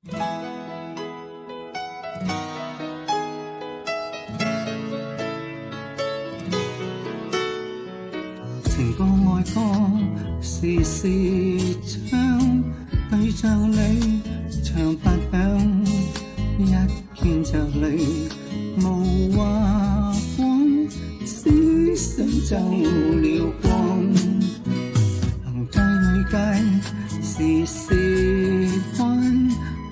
情歌愛歌時時唱，對着你唱不響，一見着你無話講，思想就了光。行街裏街時時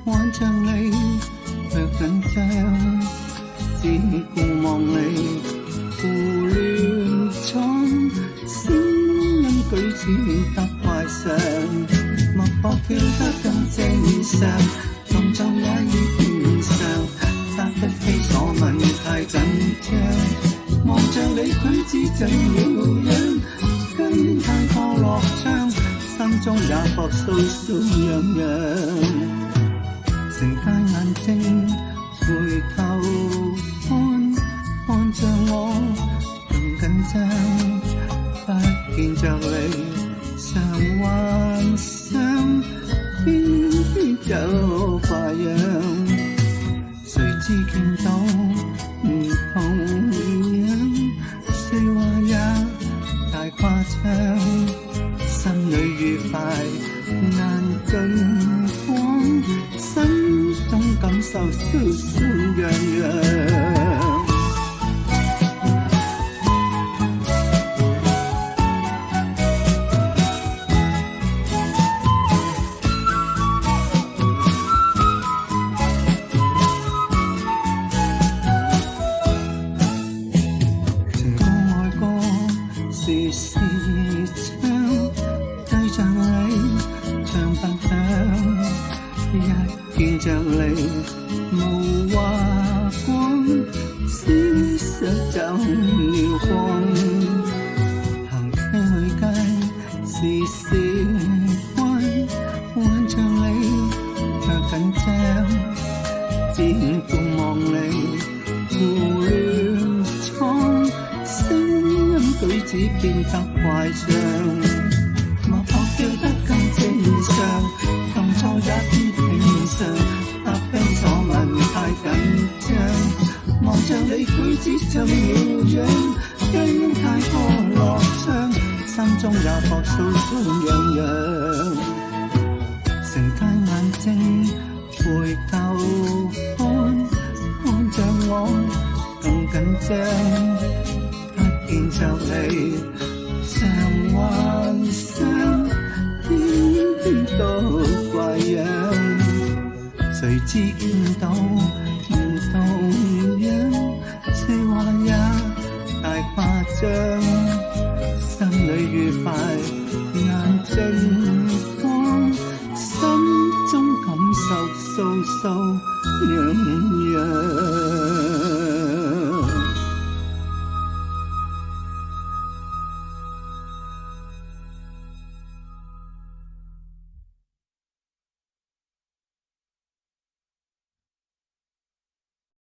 看着你卻緊張，只顧望你胡亂闖，聲音舉止變得怪相，脈搏跳得更正常，動作也已變相，得不非所問太緊張，望着你舉止怎了樣，跟太過落窗，心中也覺搔搔癢癢。成街眼睛回頭看着我更緊張，不見着你常幻想，偏偏有怪樣，誰知見到唔同樣，說話也太誇張，心裏愉快難盡講，心中感受搔搔癢癢。時時唱，對着你唱不響，一見着你無話講，思想就了光。行街裏街時時看着你卻緊張，只顧望你胡亂闖，舉止變得怪相，脈搏跳得更正常，動作也變平常，不非所問太緊張，望着你舉止像了樣，跟太過落窗，心中也覺搔搔癢癢。成街眼睛回頭看着我更緊張，見着你常幻想，偏偏都怪樣，誰知見到唔同樣，說話也太誇張，心裏愉快難盡講，心中感受搔搔癢癢。